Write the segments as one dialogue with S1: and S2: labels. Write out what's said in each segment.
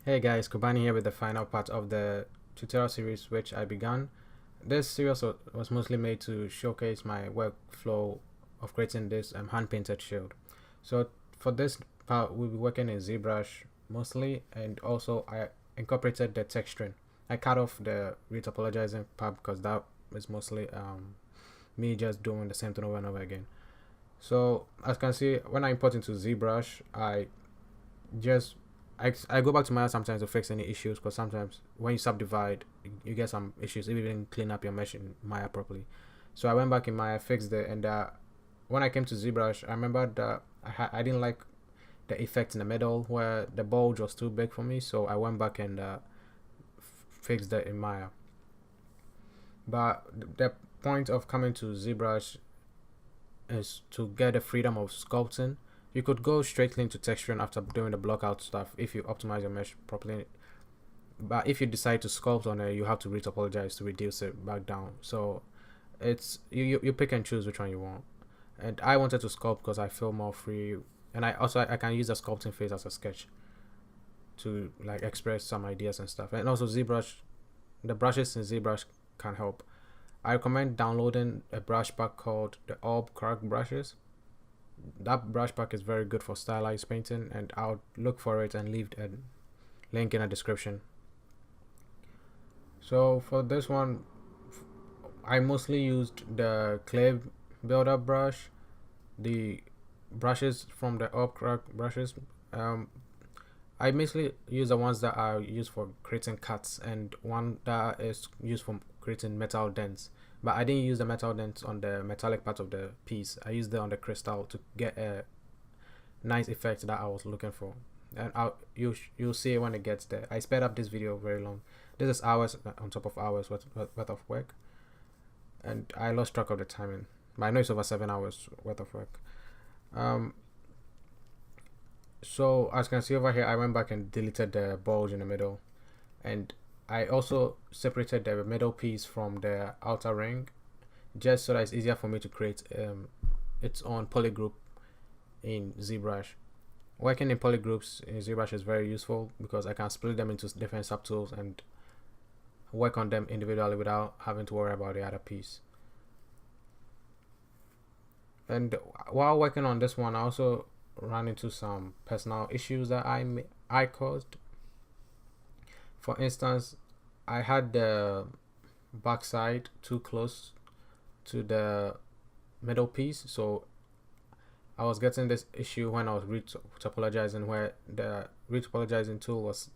S1: Hey guys, Kubani here with the final part of the tutorial series which I began. This series was mostly made to showcase my workflow of creating this hand-painted shield. So for this part, we'll be working in ZBrush mostly, and also I incorporated the texturing. I cut off the retopologizing part because that is mostly me just doing the same thing over and over again. So as you can see, when I import into ZBrush, just I go back to Maya sometimes to fix any issues, because sometimes when you subdivide, you get some issues, even clean up your mesh in Maya properly. So I went back in Maya, fixed it, and when I came to ZBrush, I remember that I didn't like the effect in the middle where the bulge was too big for me, so I went back and fixed that in Maya. But the point of coming to ZBrush is to get the freedom of sculpting. You could go straight into texturing after doing the block out stuff if you optimize your mesh properly. But if you decide to sculpt on it, you have to retopologize to reduce it back down. So it's you pick and choose which one you want. And I wanted to sculpt because I feel more free, and I can use the sculpting phase as a sketch to like express some ideas and stuff. And also ZBrush, the brushes in ZBrush can help. I recommend downloading a brush pack called the Orb Crack brushes. That brush pack is very good for stylized painting, and I'll look for it and leave a link in the description. So for this one, I mostly used the clay builder brush, the brushes from the Orb Crack brushes. I mostly use the ones that are used for creating cuts, and one that is used for creating metal dents. But I didn't use the metal dents on the metallic part of the piece. I used it on the crystal to get a nice effect that I was looking for. And you'll see it when it gets there. I sped up this video very long. This is hours on top of hours worth of work. And I lost track of the timing. But I know it's over 7 hours worth of work. So as you can see over here, I went back and deleted the bulge in the middle. And I also separated the middle piece from the outer ring, just so that it's easier for me to create its own polygroup in ZBrush. Working in polygroups in ZBrush is very useful because I can split them into different subtools and work on them individually without having to worry about the other piece. And while working on this one, I also ran into some personal issues that I caused. For instance, I had the backside too close to the middle piece, so I was getting this issue when I was retopologizing, where the retopologizing tool was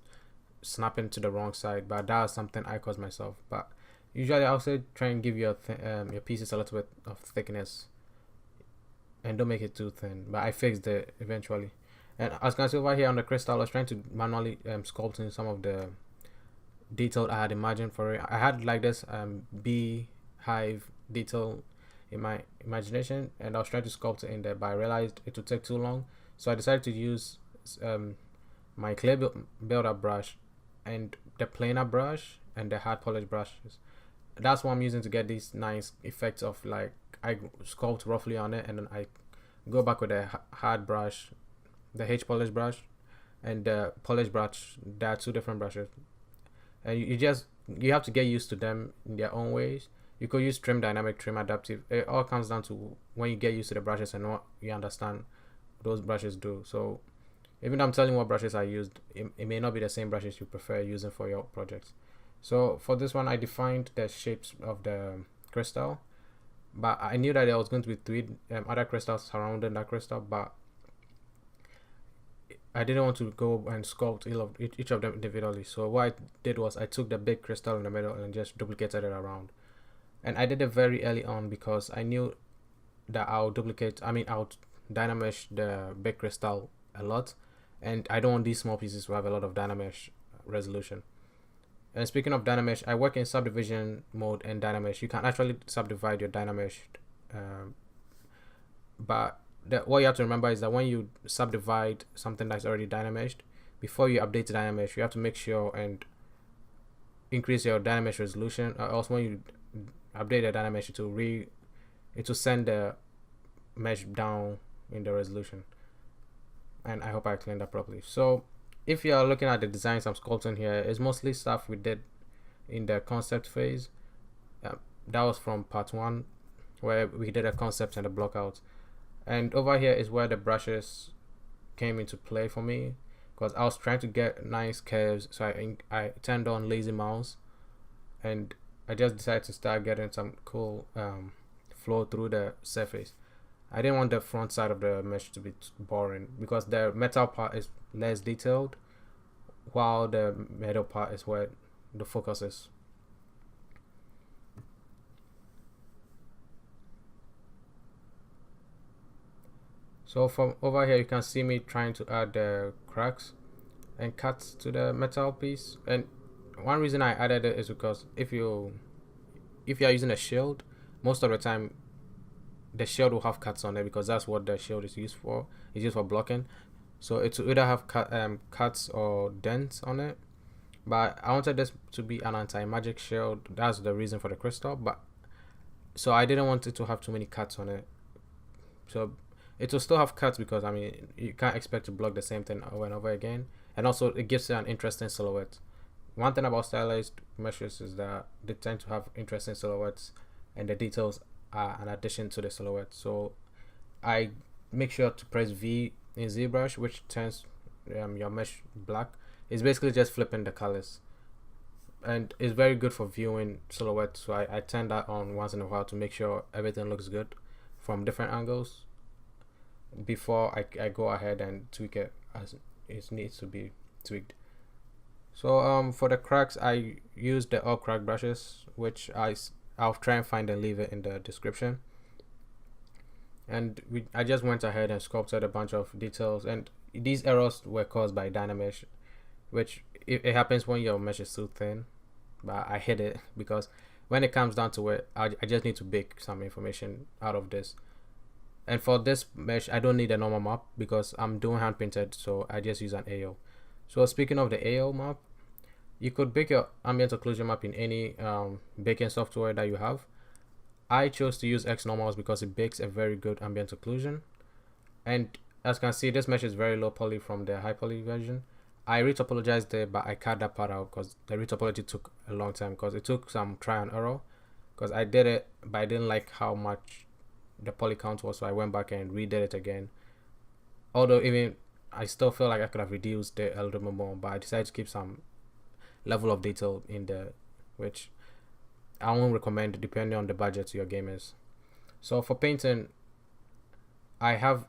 S1: snapping to the wrong side. But that was something I caused myself. But usually I also try and give your pieces a little bit of thickness and don't make it too thin. But I fixed it eventually. And as you can see over here on the crystal, I was trying to manually sculpt in some of the detail I had imagined for it. I had like this beehive detail in my imagination, and I was trying to sculpt it in there, but I realized it would take too long, so I decided to use my clay builder brush and the planer brush and the hard polish brushes. That's what I'm using to get these nice effects of like I sculpt roughly on it, and then I go back with a hard brush, the H polish brush, and the polish brush. There are two different brushes, and you have to get used to them in their own ways. You could use trim dynamic, trim adaptive. It all comes down to when you get used to the brushes and what you understand those brushes do. So even though I'm telling you what brushes I used, it may not be the same brushes you prefer using for your projects. So for this one, I defined the shapes of the crystal, but I knew that there was going to be three other crystals surrounding that crystal, but I didn't want to go and sculpt each of them individually. So what I did was I took the big crystal in the middle and just duplicated it around. And I did it very early on because I knew that I'll dynamesh the big crystal a lot, and I don't want these small pieces to have a lot of dynamesh resolution. And speaking of dynamesh, I work in subdivision mode and dynamesh. You can actually subdivide your dynamesh, but what you have to remember is that when you subdivide something that's already dynameshed, before you update the dynamesh, you have to make sure and increase your dynamesh resolution. Also, when you update the dynamesh, it will send the mesh down in the resolution. And I hope I explained that properly. So if you're looking at the designs I'm sculpting here, it's mostly stuff we did in the concept phase. That was from part 1, where we did a concept and a block out. And over here is where the brushes came into play for me, because I was trying to get nice curves, so I turned on lazy mouse, and I just decided to start getting some cool flow through the surface. I didn't want the front side of the mesh to be boring, because the metal part is less detailed, while the middle part is where the focus is. So from over here, you can see me trying to add the cracks and cuts to the metal piece. And one reason I added it is because if you are using a shield, most of the time the shield will have cuts on it, because that's what the shield is used for. It's used for blocking. So it will either have cuts or dents on it. But I wanted this to be an anti-magic shield. That's the reason for the crystal. But so I didn't want it to have too many cuts on it. So it will still have cuts, because I mean, you can't expect to block the same thing over and over again. And also it gives it an interesting silhouette. One thing about stylized meshes is that they tend to have interesting silhouettes, and the details are an addition to the silhouette. So I make sure to press V in ZBrush, which turns your mesh black. It's basically just flipping the colors, and it's very good for viewing silhouettes. So I turn that on once in a while to make sure everything looks good from different angles before I go ahead and tweak it as it needs to be tweaked. So for the cracks, I use the all crack brushes, which I'll try and find and leave it in the description. And I just went ahead and sculpted a bunch of details, and these errors were caused by Dynamesh, which it happens when your mesh is too thin. But I hid it, because when it comes down to it, I just need to bake some information out of this. And for this mesh, I don't need a normal map, because I'm doing hand painted, so I just use an AO. So speaking of the AO map, you could bake your ambient occlusion map in any baking software that you have. I chose to use X normals because it bakes a very good ambient occlusion. And as you can see, this mesh is very low poly from the high poly version. I retopologized it, but I cut that part out because the retopology took a long time, because it took some try and error, because I did it, but I didn't like how much the poly count was, so I went back and redid it again. Although even I still feel like I could have reduced it a little bit more, but I decided to keep some level of detail in there, which I won't recommend depending on the budget your game is. So for painting, I have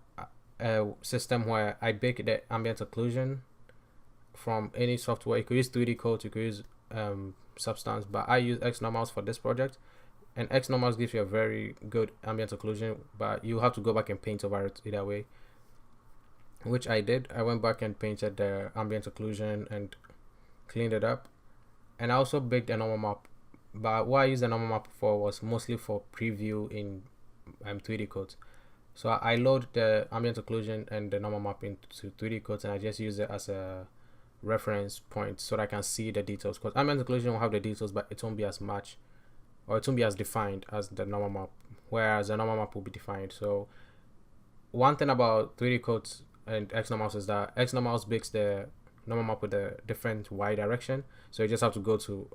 S1: a system where I bake the ambient occlusion from any software. You could use 3D Coat, you could use Substance, but I use X normals for this project. And X normals gives you a very good ambient occlusion, but you have to go back and paint over it either way, which I did. I went back and painted the ambient occlusion and cleaned it up. And I also baked a normal map, but what I used the normal map for was mostly for preview in 3D Coat. So I load the ambient occlusion and the normal map into 3D Coat, and I just use it as a reference point so that I can see the details, because ambient occlusion will have the details, but it won't be as much, or it won't be as defined as the normal map, whereas the normal map will be defined. So one thing about 3D Coats and X normals is that X normals bakes the normal map with a different Y direction, so you just have to go to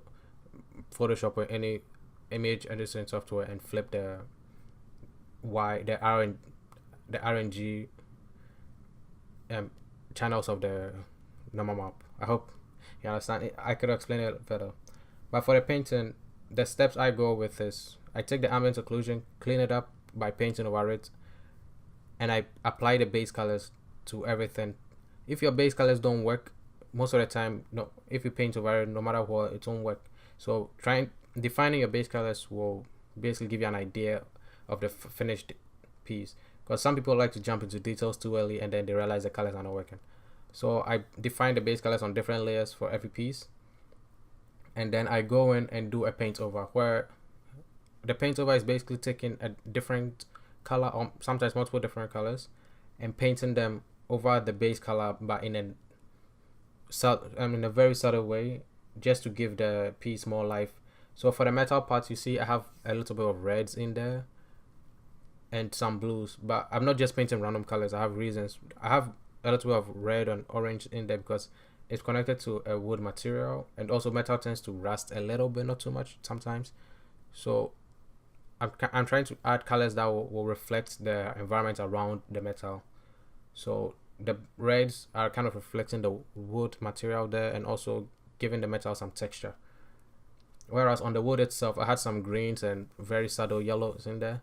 S1: Photoshop or any image editing software and flip the Y, the RNG channels of the normal map. I hope you understand it. I could explain it better, but for the painting, the steps I go with is I take the ambient occlusion, clean it up by painting over it, and I apply the base colors to everything. If your base colors don't work, most of the time, no, if you paint over it, no matter what, it won't work. So defining your base colors will basically give you an idea of the finished piece, because some people like to jump into details too early and then they realize the colors are not working. So I define the base colors on different layers for every piece, and then I go in and do a paint over, where the paint over is basically taking a different color, or sometimes multiple different colors, and painting them over the base color, but in a very subtle way, just to give the piece more life. So for the metal parts, you see I have a little bit of reds in there and some blues, but I'm not just painting random colors. I have reasons. I have a little bit of red and orange in there because it's connected to a wood material, and also metal tends to rust a little bit, not too much sometimes. So I'm trying to add colors that will reflect the environment around the metal. So the reds are kind of reflecting the wood material there and also giving the metal some texture. Whereas on the wood itself, I had some greens and very subtle yellows in there.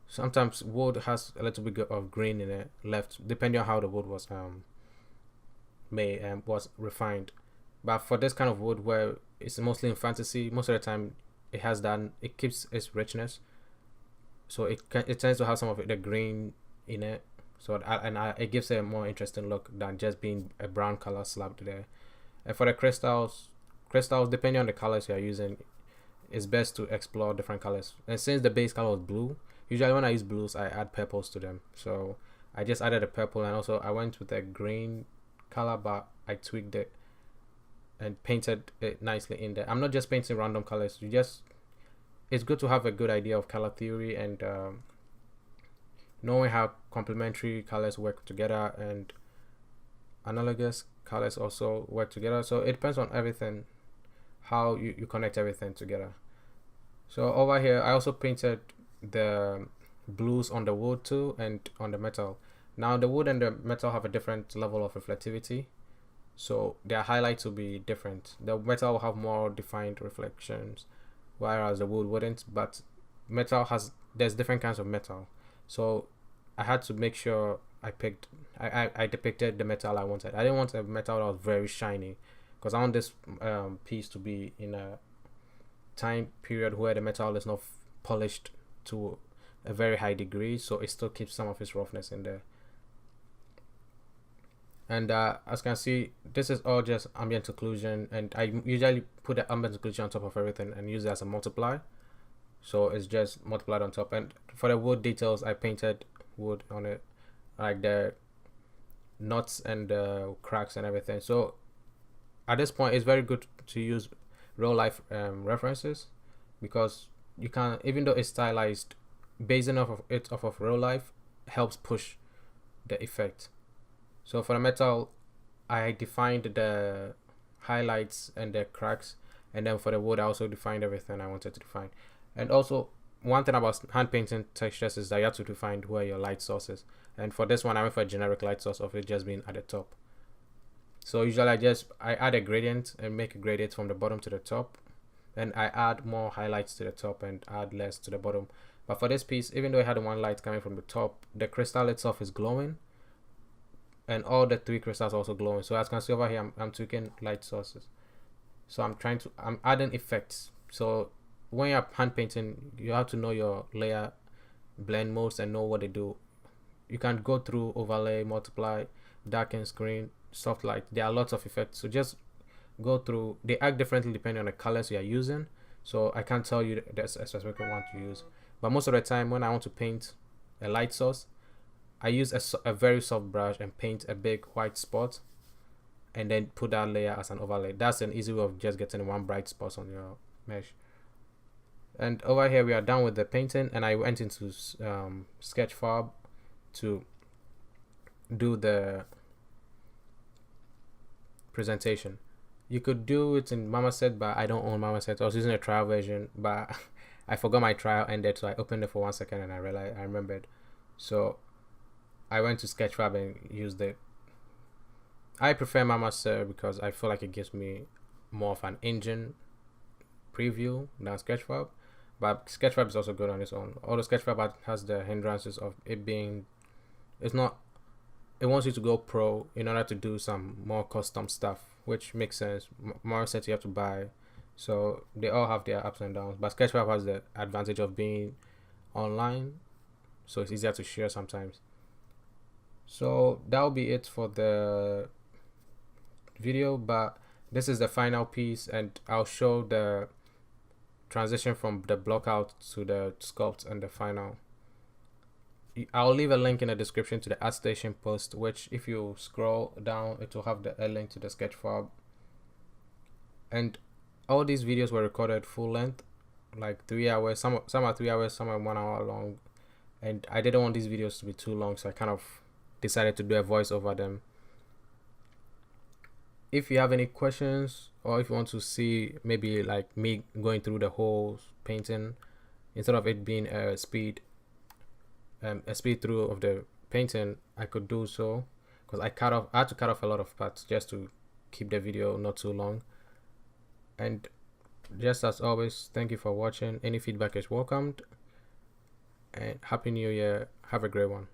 S1: Sometimes wood has a little bit of green in it left, depending on how the wood was made and was refined. But for this kind of wood where it's mostly in fantasy, most of the time it has that, it keeps its richness. So it tends to have some of the green in it. So it gives it a more interesting look than just being a brown color slapped there. And for the crystals depending on the colors you are using, it's best to explore different colors. And since the base color was blue, usually when I use blues, I add purples to them. So I just added a purple, and also I went with a green color, but I tweaked it and painted it nicely in there. I'm not just painting random colors. It's good to have a good idea of color theory and knowing how complementary colors work together and analogous colors also work together. So it depends on everything, how you connect everything together. So over here, I also painted the blues on the wood too and on the metal. Now the wood and the metal have a different level of reflectivity, so their highlights will be different. The metal will have more defined reflections, whereas the wood wouldn't. But there's different kinds of metal, so I had to make sure I depicted the metal I wanted. I didn't want a metal that was very shiny, because I want this piece to be in a time period where the metal is not polished to a very high degree, so it still keeps some of its roughness in there. And as you can see, this is all just ambient occlusion, and I usually put the ambient occlusion on top of everything and use it as a multiply, so it's just multiplied on top. And for the wood details, I painted wood on it, like the knots and the cracks and everything. So at this point, it's very good to use real life references, because you can, even though it's stylized, basing off of real life helps push the effect. So for the metal, I defined the highlights and the cracks, and then for the wood, I also defined everything I wanted to define. And also, one thing about hand painting textures is that you have to define where your light source is. And for this one, I went for a generic light source of it just being at the top. So usually I add a gradient and make a gradient from the bottom to the top, and I add more highlights to the top and add less to the bottom. But for this piece, even though it had one light coming from the top, the crystal itself is glowing, and all the three crystals are also glowing. So as you can see over here, I'm tweaking light sources. So I'm adding effects. So when you're hand painting, you have to know your layer blend modes and know what they do. You can go through overlay, multiply, darken screen, soft light. There are lots of effects. So just go through. They act differently depending on the colors you are using. So I can't tell you there's a specific one to use. But most of the time when I want to paint a light source, I use a very soft brush and paint a big white spot, and then put that layer as an overlay. That's an easy way of just getting one bright spot on your mesh. And over here we are done with the painting, and I went into Sketchfab to do the presentation. You could do it in Marmoset, but I don't own Marmoset. I was using a trial version, but I forgot my trial ended, so I opened it for 1 second and I remembered. So I went to Sketchfab and used it. I prefer Marmoset because I feel like it gives me more of an engine preview than Sketchfab. But Sketchfab is also good on its own. Although Sketchfab has the hindrances of it being, it wants you to go pro in order to do some more custom stuff, which makes sense. Marmoset you have to buy, so they all have their ups and downs. But Sketchfab has the advantage of being online, so it's easier to share sometimes. So that will be it for the video, but this is the final piece, and I'll show the transition from the block out to the sculpt and the final. I'll leave a link in the description to the ArtStation post, which if you scroll down, it will have a link to the Sketchfab. And all these videos were recorded full length, like 3 hours. Some are 3 hours, some are 1 hour long. And I didn't want these videos to be too long, so I kind of decided to do a voice over them. if you have any questions, or if you want to see maybe like me going through the whole painting instead of it being a speed through of the painting, I could do so, because I had to cut off a lot of parts just to keep the video not too long. And just as always, thank you for watching. Any feedback is welcomed, and happy new year. Have a great one.